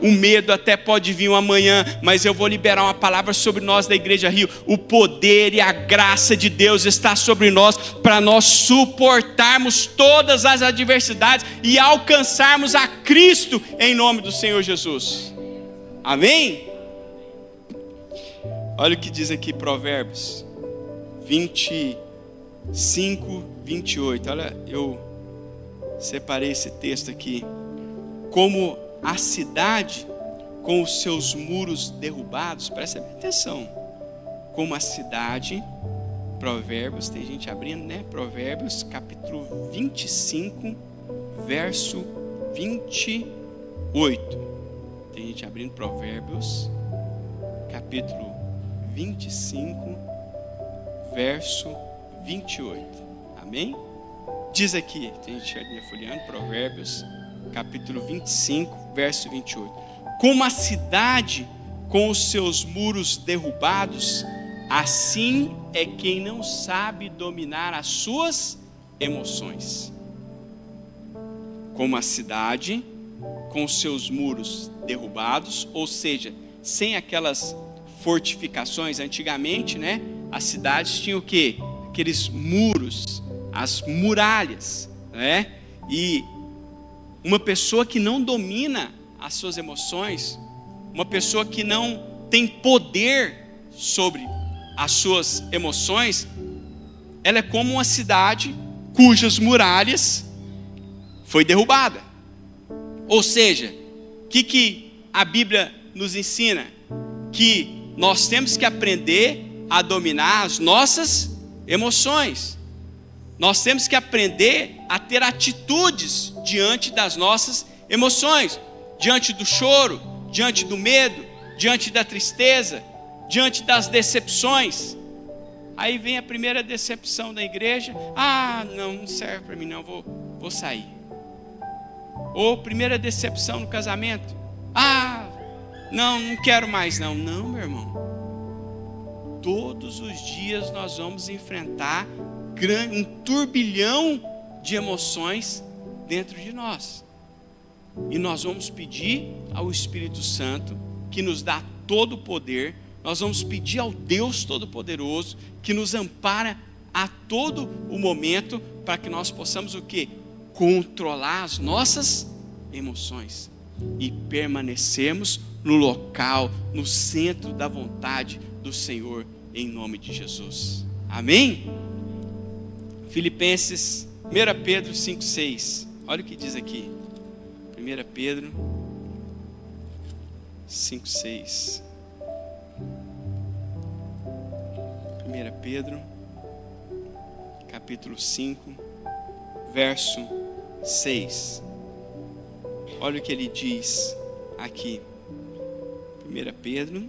A: o medo até pode vir uma manhã, mas eu vou liberar uma palavra sobre nós da Igreja Rio. O poder e a graça de Deus está sobre nós, para nós suportarmos todas as adversidades e alcançarmos a Cristo em nome do Senhor Jesus. Amém? Olha o que diz aqui Provérbios 25, 28, olha, eu separei esse texto aqui. Como a cidade com os seus muros derrubados, presta atenção. Como a cidade, Provérbios, tem gente abrindo, né? Provérbios capítulo 25, verso 28. Tem gente abrindo Provérbios, capítulo 25, verso 28. Amém? Diz aqui, tem gente ali folheando, Provérbios, capítulo 25, verso 28. Como a cidade com os seus muros derrubados, assim é quem não sabe dominar as suas emoções. Como a cidade com os seus muros derrubados, ou seja, sem aquelas fortificações. Antigamente, né, as cidades tinham o quê? Aqueles muros, as muralhas, né? E uma pessoa que não domina as suas emoções, uma pessoa que não tem poder sobre as suas emoções, ela é como uma cidade cujas muralhas foi derrubada. Ou seja, o que a Bíblia nos ensina? Que nós temos que aprender a dominar as nossas emoções. Nós temos que aprender a ter atitudes diante das nossas emoções, diante do choro, diante do medo, diante da tristeza, diante das decepções. Aí vem a primeira decepção da igreja: não serve para mim não, vou sair. Ou primeira decepção no casamento: não quero mais não. Não, meu irmão. Todos os dias nós vamos enfrentar um turbilhão de emoções dentro de nós. E nós vamos pedir ao Espírito Santo, que nos dá todo o poder. Nós vamos pedir ao Deus Todo-Poderoso, que nos ampara a todo o momento, para que nós possamos o quê? Controlar as nossas emoções e permanecermos no local, no centro da vontade do Senhor, em nome de Jesus. Amém? Filipenses, 1 Pedro 5,6. Olha o que diz aqui. 1 Pedro 5,6. 1 Pedro, capítulo 5, verso 6. Olha o que ele diz aqui. 1 Pedro,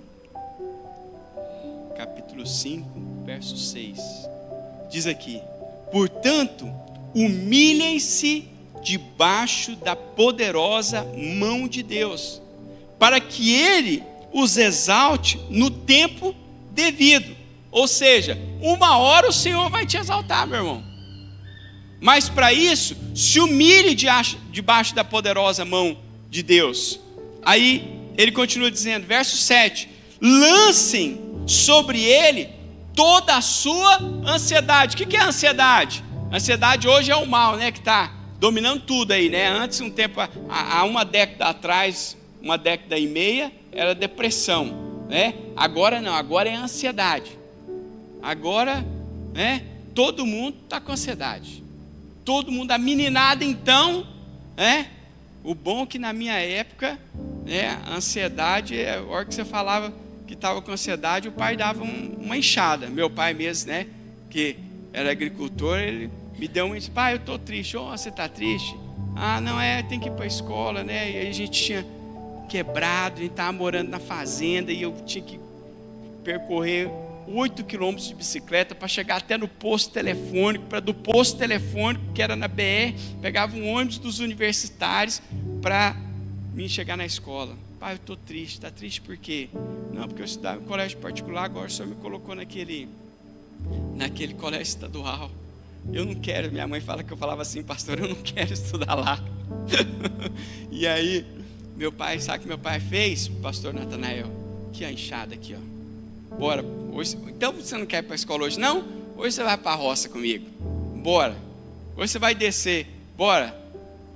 A: capítulo 5, verso 6. Diz aqui: portanto, humilhem-se debaixo da poderosa mão de Deus, para que Ele os exalte no tempo devido. Ou seja, uma hora o Senhor vai te exaltar, meu irmão. Mas para isso, se humilhe debaixo da poderosa mão de Deus. Aí ele continua dizendo, verso 7: lancem sobre ele toda a sua ansiedade. O que é ansiedade? Ansiedade hoje é o mal, né, que está dominando tudo aí, né? Antes, um tempo, há uma década atrás, uma década e meia, era depressão, né? Agora não, agora é ansiedade. Agora, né, todo mundo está com ansiedade. Todo mundo, a meninada então, né? O bom é que na minha época, né, a ansiedade, a hora que você falava que estava com ansiedade, o pai dava uma enxada. Meu pai mesmo, né, que era agricultor, ele me deu uma enxada. Pai, eu estou triste. Oh, você está triste? Ah, não, tem que ir para a escola, né? E aí a gente tinha quebrado, a gente estava morando na fazenda e eu tinha que percorrer 8 quilômetros de bicicleta para chegar até no posto telefônico, para do posto telefônico, que era na BR, pegava um ônibus dos universitários para me chegar na escola. Pai, eu estou triste. Está triste por quê? Não, porque eu estudava em colégio particular, agora o senhor me colocou naquele colégio estadual. Eu não quero, minha mãe fala que eu falava assim, pastor, eu não quero estudar lá. E aí, meu pai, sabe o que meu pai fez? Pastor Natanael, que a enxada aqui, ó. Bora, hoje, então você não quer ir para a escola hoje? Não? Hoje você vai para a roça comigo. Bora. Hoje você vai descer. Bora.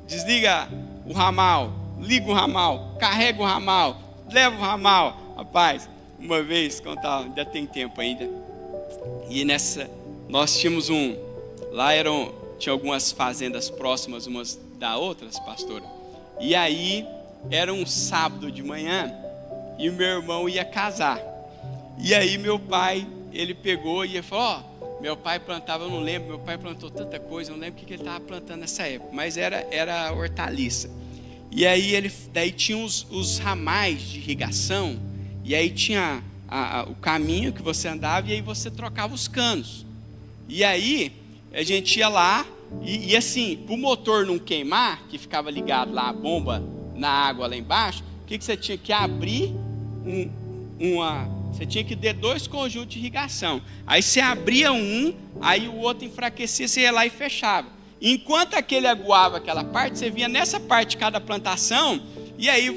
A: Desliga o ramal, liga o ramal, carrega o ramal, leva o ramal. Rapaz, uma vez, ainda tem tempo ainda. E nós tínhamos lá tinha algumas fazendas próximas umas da outras, pastora. E aí, era um sábado de manhã e o meu irmão ia casar. E aí meu pai, ele pegou e ele falou, meu pai plantava, eu não lembro, meu pai plantou tanta coisa, eu não lembro o que ele estava plantando nessa época, mas era hortaliça. E aí daí tinha os ramais de irrigação, e aí tinha o caminho que você andava, e aí você trocava os canos. E aí a gente ia lá, e assim, para o motor não queimar, que ficava ligado lá a bomba na água lá embaixo, o que você tinha que abrir você tinha que ter 2 conjuntos de irrigação. Aí você abria aí o outro enfraquecia, você ia lá e fechava. Enquanto aquele aguava aquela parte, você vinha nessa parte de cada plantação, e aí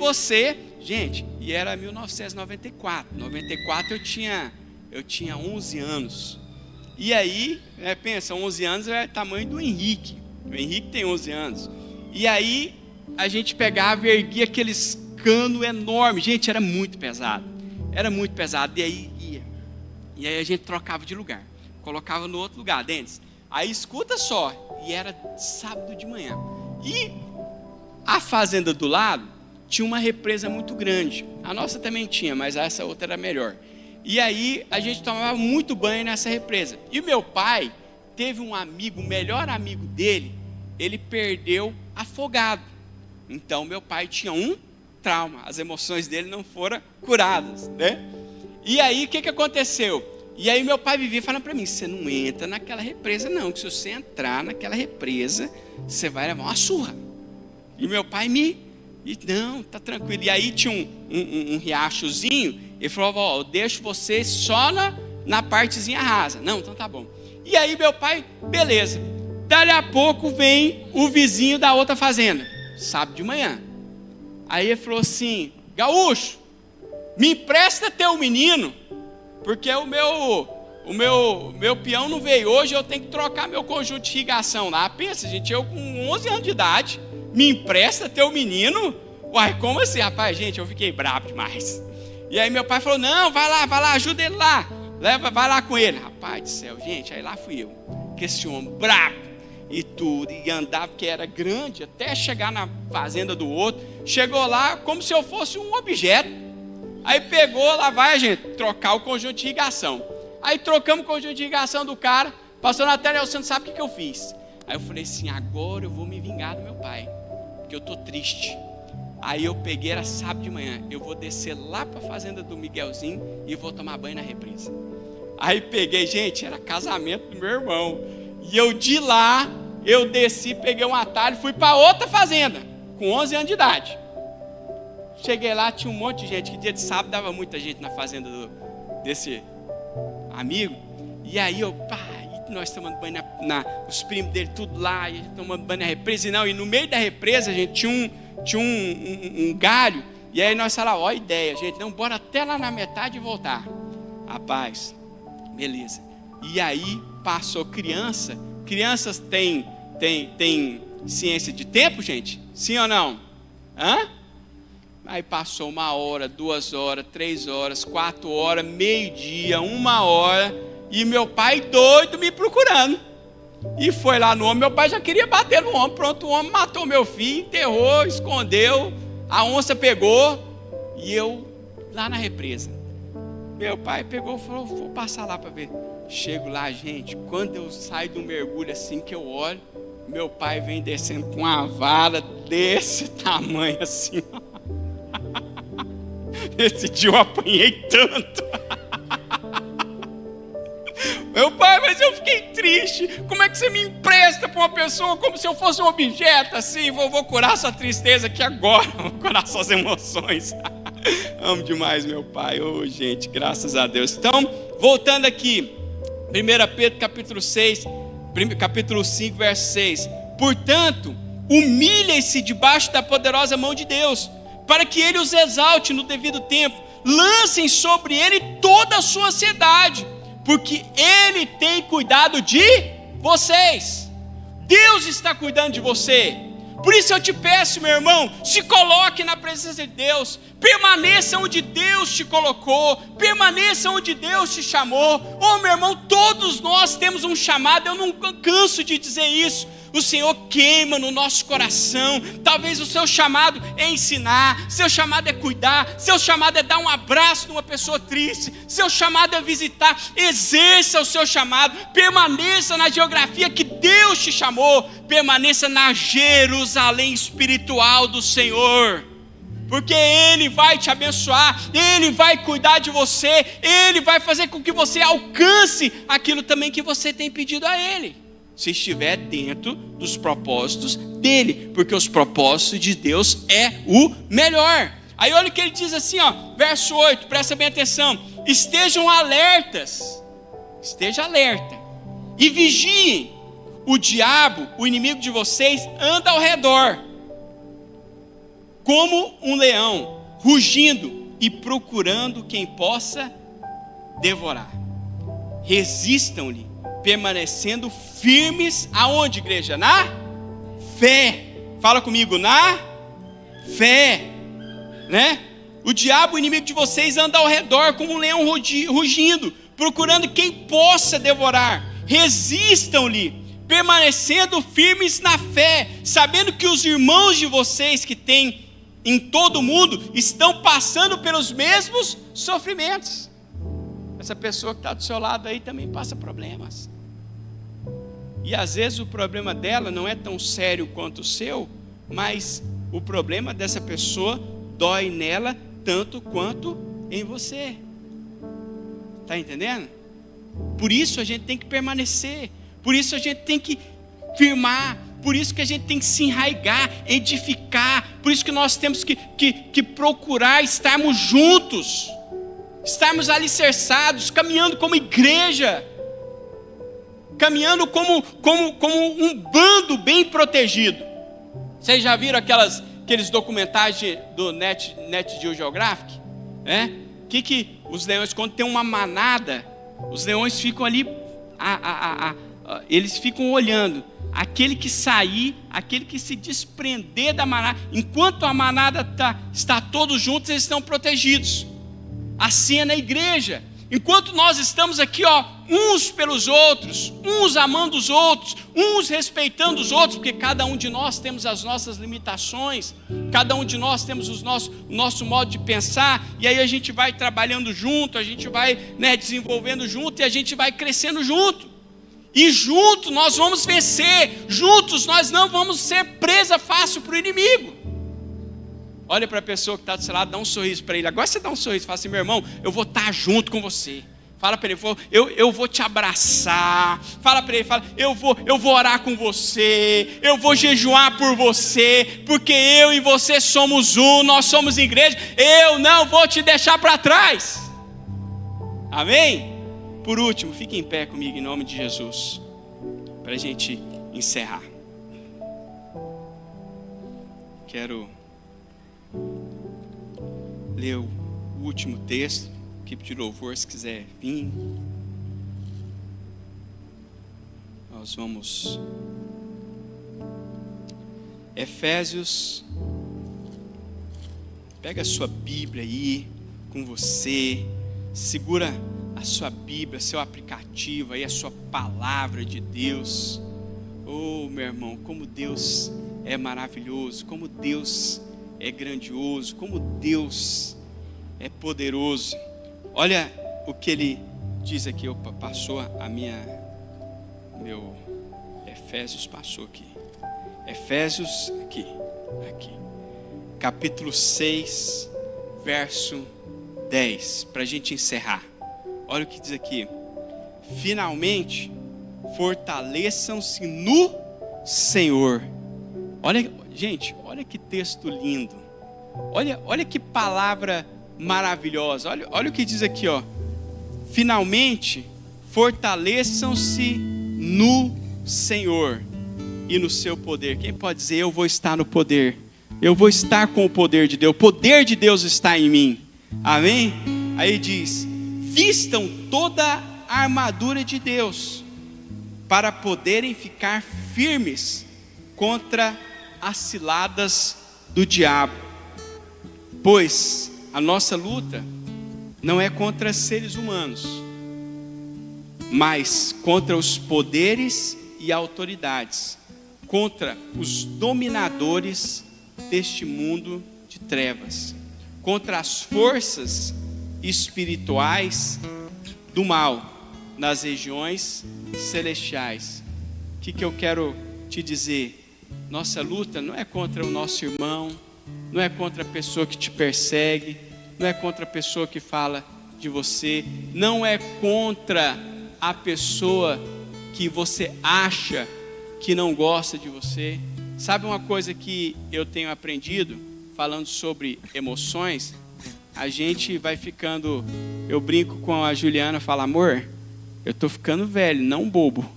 A: gente, e era 1994. 94 eu tinha 11 anos. E aí, pensa, 11 anos é o tamanho do Henrique. O Henrique tem 11 anos. E aí, a gente pegava e erguia aqueles canos enormes. Gente, era muito pesado. Era muito pesado, e aí ia. E aí a gente trocava de lugar, colocava no outro lugar, Denis. Aí escuta só, e era sábado de manhã. E a fazenda do lado tinha uma represa muito grande. A nossa também tinha, mas essa outra era melhor. E aí a gente tomava muito banho nessa represa. E o meu pai teve um amigo, o melhor amigo dele, ele perdeu afogado. Então meu pai tinha trauma, as emoções dele não foram curadas, né? E aí o que aconteceu? E aí meu pai vivia falando para mim, você não entra naquela represa não, que se você entrar naquela represa, você vai levar uma surra. E meu pai não, tá tranquilo. E aí tinha um riachozinho, ele falou, eu deixo você só na partezinha rasa. Não, então tá bom. E aí meu pai, beleza. Dali a pouco vem o vizinho da outra fazenda, sábado de manhã. Aí ele falou assim, gaúcho, me empresta teu menino, porque o meu peão não veio hoje, eu tenho que trocar meu conjunto de irrigação lá. Pensa, gente, eu com 11 anos de idade, Me empresta teu menino? Uai, como assim, rapaz? Gente, eu fiquei bravo demais. E aí meu pai falou, não, vai lá, ajuda ele lá. Vai lá com ele. Rapaz do céu, gente, aí lá fui eu. Com esse homem bravo e tudo. E andava, que era grande, até chegar na fazenda do outro. Chegou lá como se eu fosse um objeto. Aí pegou, lá vai a gente trocar o conjunto de irrigação. Aí trocamos o conjunto de irrigação do cara. Passou na tela e você não sabe o que eu fiz. Aí eu falei assim, agora eu vou me vingar do meu pai, porque eu estou triste. Aí eu peguei, era sábado de manhã, eu vou descer lá para a fazenda do Miguelzinho e vou tomar banho na represa. Aí peguei, gente, era casamento do meu irmão. E eu de lá, eu desci, peguei um atalho, fui para outra fazenda, com 11 anos de idade. Cheguei lá, tinha um monte de gente, que dia de sábado dava muita gente na fazenda desse amigo. E aí nós tomando banho os primos dele tudo lá, e a gente tomando banho na represa. E no meio da represa, a gente tinha um galho. E aí nós falávamos, ó a ideia, gente, não, bora até lá na metade e voltar. Rapaz, beleza. E aí passou crianças têm ciência de tempo, gente? Sim ou não? Aí passou 1 hora, 2 horas, 3 horas, 4 horas, meio-dia, 1 hora, e meu pai doido me procurando. E foi lá no homem, meu pai já queria bater no homem, pronto, o homem matou meu filho, enterrou, escondeu, a onça pegou, e eu lá na represa. Meu pai pegou e falou, vou passar lá para ver. Chego lá, gente, quando eu saio do mergulho assim que eu olho, meu pai vem descendo com uma vara desse tamanho assim. Esse dia eu apanhei tanto. Meu pai, mas eu fiquei triste. Como é que você me empresta para uma pessoa como se eu fosse um objeto assim? Vou curar sua tristeza aqui agora. Vou curar suas emoções. Amo demais meu pai. Gente, graças a Deus. Então, voltando aqui. 1 Pedro capítulo 6, capítulo 5, verso 6. Portanto, humilhem-se debaixo da poderosa mão de Deus, para que Ele os exalte no devido tempo. Lancem sobre Ele toda a sua ansiedade, porque Ele tem cuidado de vocês. Deus está cuidando de você. Por isso eu te peço, meu irmão, se coloque na presença de Deus. Permaneça onde Deus te colocou. Permaneça onde Deus te chamou. Meu irmão, todos nós temos um chamado. Eu não canso de dizer isso. O Senhor queima no nosso coração. Talvez o seu chamado é ensinar, seu chamado é cuidar, seu chamado é dar um abraço numa pessoa triste, seu chamado é visitar. Exerça o seu chamado, permaneça na geografia que Deus te chamou, permaneça na Jerusalém espiritual do Senhor, porque Ele vai te abençoar, Ele vai cuidar de você, Ele vai fazer com que você alcance aquilo também que você tem pedido a Ele, se estiver dentro dos propósitos dele, porque os propósitos de Deus é o melhor. Aí olha o que ele diz assim, verso 8, presta bem atenção: estejam alertas, esteja alerta e vigiem. O diabo, o inimigo de vocês, anda ao redor como um leão, rugindo e procurando quem possa devorar. Resistam-lhe, permanecendo firmes aonde, igreja? Na fé. Fala comigo, na fé, né? O diabo, o inimigo de vocês, anda ao redor como um leão rugindo, procurando quem possa devorar. Resistam-lhe, permanecendo firmes na fé, sabendo que os irmãos de vocês que têm em todo o mundo estão passando pelos mesmos sofrimentos. Essa pessoa que está do seu lado aí também passa problemas. E às vezes o problema dela não é tão sério quanto o seu, mas o problema dessa pessoa dói nela tanto quanto em você. Está entendendo? Por isso a gente tem que permanecer, por isso a gente tem que firmar, por isso que a gente tem que se enraigar, edificar, por isso que nós temos que procurar estarmos juntos, estarmos alicerçados, caminhando como igreja, caminhando como um bando bem protegido. Vocês já viram aqueles documentários do Net Geographic? Né? Que os leões, quando tem uma manada, os leões ficam ali, eles ficam olhando. aquele que sair, aquele que se desprender da manada. Enquanto a manada está todos juntos, eles estão protegidos. Assim é na igreja. Enquanto nós estamos aqui, uns pelos outros, uns amando os outros, uns respeitando os outros, porque cada um de nós temos as nossas limitações, cada um de nós temos o nosso modo de pensar, e aí a gente vai trabalhando junto, a gente vai desenvolvendo junto, e a gente vai crescendo junto. E juntos nós vamos vencer, juntos nós não vamos ser presa fácil para o inimigo. Olha para a pessoa que está do seu lado, dá um sorriso para ele. Agora você dá um sorriso, fala assim: meu irmão, eu vou estar junto com você. Fala para ele, eu vou te abraçar. Fala para ele, eu vou orar com você, eu vou jejuar por você, porque eu e você somos um, nós somos igreja, eu não vou te deixar para trás. Amém? Por último, fique em pé comigo em nome de Jesus, para a gente encerrar. Quero ler o último texto. Equipe de louvor, se quiser vir. Nós vamos. Efésios. Pega a sua Bíblia aí com você. Segura a sua Bíblia, seu aplicativo aí, a sua palavra de Deus. Oh, meu irmão, como Deus é maravilhoso, como Deus é grandioso, como Deus é poderoso. Olha o que ele diz aqui. Opa, passou meu Efésios passou aqui. Efésios aqui. Capítulo 6, verso 10, para a gente encerrar. Olha o que diz aqui: finalmente fortaleçam-se no Senhor. Olha, gente, olha que texto lindo. Olha que palavra maravilhosa. Olha o que diz aqui, finalmente fortaleçam-se no Senhor e no seu poder. Quem pode dizer: eu vou estar no poder, eu vou estar com o poder de Deus, o poder de Deus está em mim. Amém? Aí diz: vistam toda a armadura de Deus, para poderem ficar firmes contra as ciladas do diabo. Pois a nossa luta não é contra seres humanos, mas contra os poderes e autoridades, contra os dominadores deste mundo de trevas, contra as forças espirituais do mal nas regiões celestiais. O que eu quero te dizer? Nossa luta não é contra o nosso irmão, não é contra a pessoa que te persegue, não é contra a pessoa que fala de você, não é contra a pessoa que você acha que não gosta de você. Sabe uma coisa que eu tenho aprendido, falando sobre emoções? A gente vai ficando, eu brinco com a Juliana, falo: amor, eu estou ficando velho, não bobo.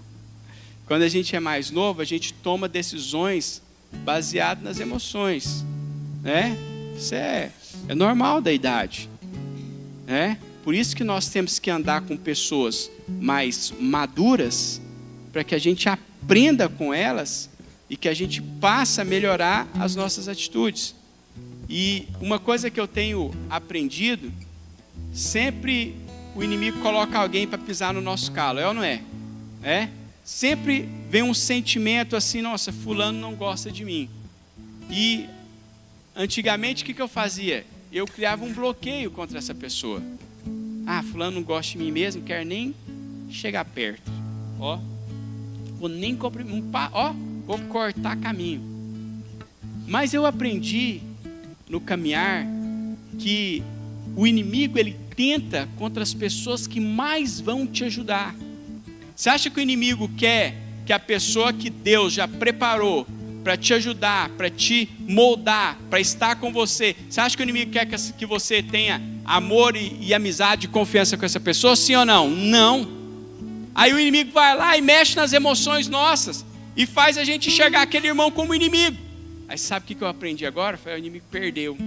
A: Quando a gente é mais novo, a gente toma decisões baseadas nas emoções, né? Isso é normal da idade, né? Por isso que nós temos que andar com pessoas mais maduras, para que a gente aprenda com elas e que a gente passe a melhorar as nossas atitudes. E uma coisa que eu tenho aprendido, sempre o inimigo coloca alguém para pisar no nosso calo, é ou não é? É? Sempre vem um sentimento assim: nossa, fulano não gosta de mim. E antigamente o que eu fazia? Eu criava um bloqueio contra essa pessoa. Ah, fulano não gosta de mim mesmo, quer nem chegar perto. Vou nem vou cortar caminho. Mas eu aprendi no caminhar que o inimigo, ele tenta contra as pessoas que mais vão te ajudar. Você acha que o inimigo quer que a pessoa que Deus já preparou para te ajudar, para te moldar, para estar com você, você acha que o inimigo quer que você tenha amor e amizade e confiança com essa pessoa? Sim ou não? Não. Aí o inimigo vai lá e mexe nas emoções nossas e faz a gente enxergar aquele irmão como inimigo. Aí sabe o que eu aprendi agora? Foi: o inimigo perdeu.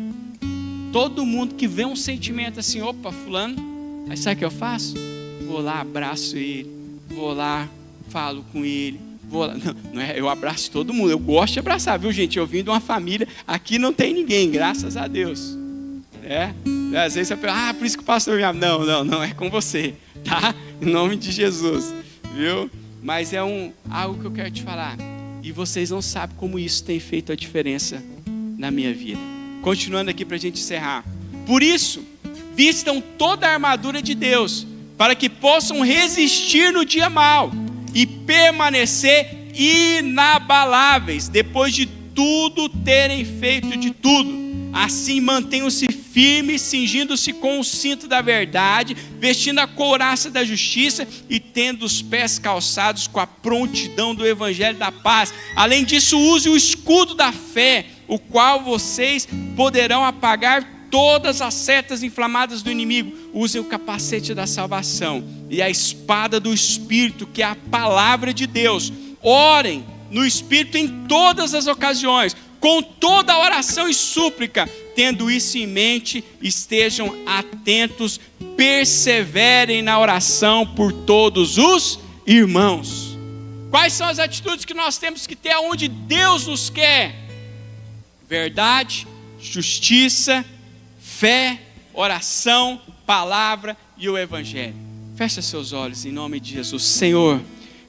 A: Todo mundo que vê um sentimento assim: opa, fulano, aí sabe o que eu faço? Vou lá, abraço ele, vou lá, falo com ele, vou lá. Não é, eu abraço todo mundo, eu gosto de abraçar, viu, gente? Eu vim de uma família, aqui não tem ninguém, graças a Deus. Às vezes você pensa, por isso que o pastor me ama. Não, é com você, tá? Em nome de Jesus, viu? Mas é algo que eu quero te falar. E vocês não sabem como isso tem feito a diferença na minha vida. Continuando aqui para a gente encerrar. Por isso, vistam toda a armadura de Deus, para que possam resistir no dia mau e permanecer inabaláveis, depois de tudo terem feito de tudo. Assim mantenham-se firmes, cingindo-se com o cinto da verdade, vestindo a couraça da justiça e tendo os pés calçados com a prontidão do evangelho da paz. Além disso, use o escudo da fé, o qual vocês poderão apagar todas as setas inflamadas do inimigo. Usem o capacete da salvação e a espada do Espírito, que é a palavra de Deus. Orem no Espírito em todas as ocasiões, com toda oração e súplica. Tendo isso em mente, estejam atentos, perseverem na oração por todos os irmãos. Quais são as atitudes que nós temos que ter aonde Deus nos quer? Verdade, justiça, fé, oração, palavra e o evangelho. Fecha seus olhos em nome de Jesus. Senhor,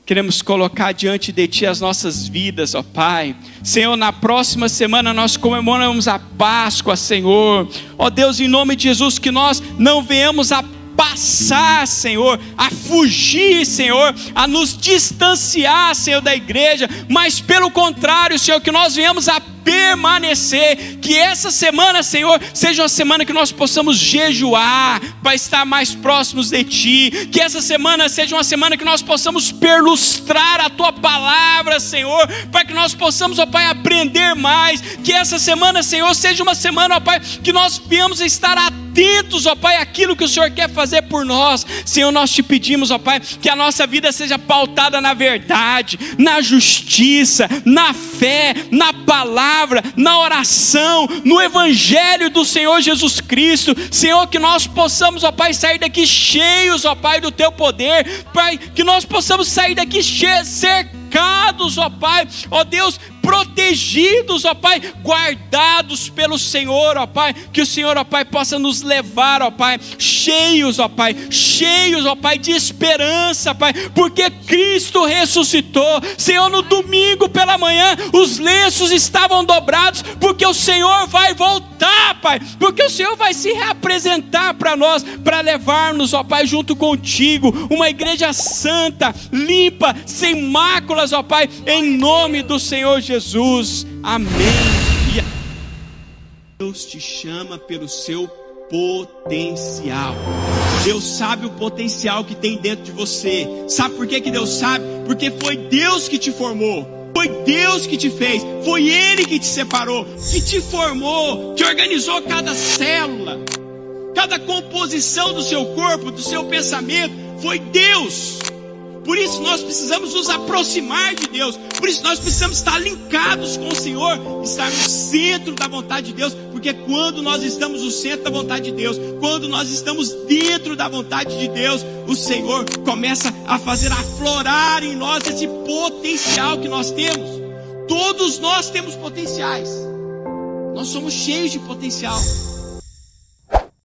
A: queremos colocar diante de Ti as nossas vidas, ó Pai. Senhor, na próxima semana nós comemoramos a Páscoa, Senhor. Ó Deus, em nome de Jesus, que nós não venhamos a passar, Senhor, a fugir, Senhor, a nos distanciar, Senhor, da igreja, mas pelo contrário, Senhor, que nós venhamos a permanecer, que essa semana, Senhor, seja uma semana que nós possamos jejuar, para estar mais próximos de Ti, que essa semana seja uma semana que nós possamos perlustrar a Tua palavra, Senhor, para que nós possamos, ó Pai, aprender mais, que essa semana, Senhor, seja uma semana, ó Pai, que nós venhamos a estar atentos, ó Pai, àquilo que o Senhor quer fazer por nós. Senhor, nós Te pedimos, ó Pai, que a nossa vida seja pautada na verdade, na justiça, na fé, na palavra, na oração, no evangelho do Senhor Jesus Cristo. Senhor, que nós possamos, ó Pai, sair daqui cheios, ó Pai, do Teu poder, Pai, que nós possamos sair daqui cercados, ó Pai, ó Deus, protegidos, ó Pai, guardados pelo Senhor, ó Pai, que o Senhor, ó Pai, possa nos levar, ó Pai, cheios, ó Pai, de esperança, Pai, porque Cristo ressuscitou. Senhor, no domingo pela manhã, os lenços estavam dobrados, porque o Senhor vai voltar, Pai, porque o Senhor vai se reapresentar para nós, para levar-nos, ó Pai, junto contigo, uma igreja santa, limpa, sem máculas, ó Pai, em nome do Senhor Jesus, amém. Deus te chama pelo seu potencial. Deus sabe o potencial que tem dentro de você. Sabe por que Deus sabe? Porque foi Deus que te formou, foi Deus que te fez, foi Ele que te separou, que te formou, que organizou cada célula, cada composição do seu corpo, do seu pensamento, foi Deus. Por isso nós precisamos nos aproximar de Deus, por isso nós precisamos estar linkados com o Senhor, estar no centro da vontade de Deus, porque quando nós estamos no centro da vontade de Deus, quando nós estamos dentro da vontade de Deus, o Senhor começa a fazer aflorar em nós esse potencial que nós temos. Todos nós temos potenciais, nós somos cheios de potencial.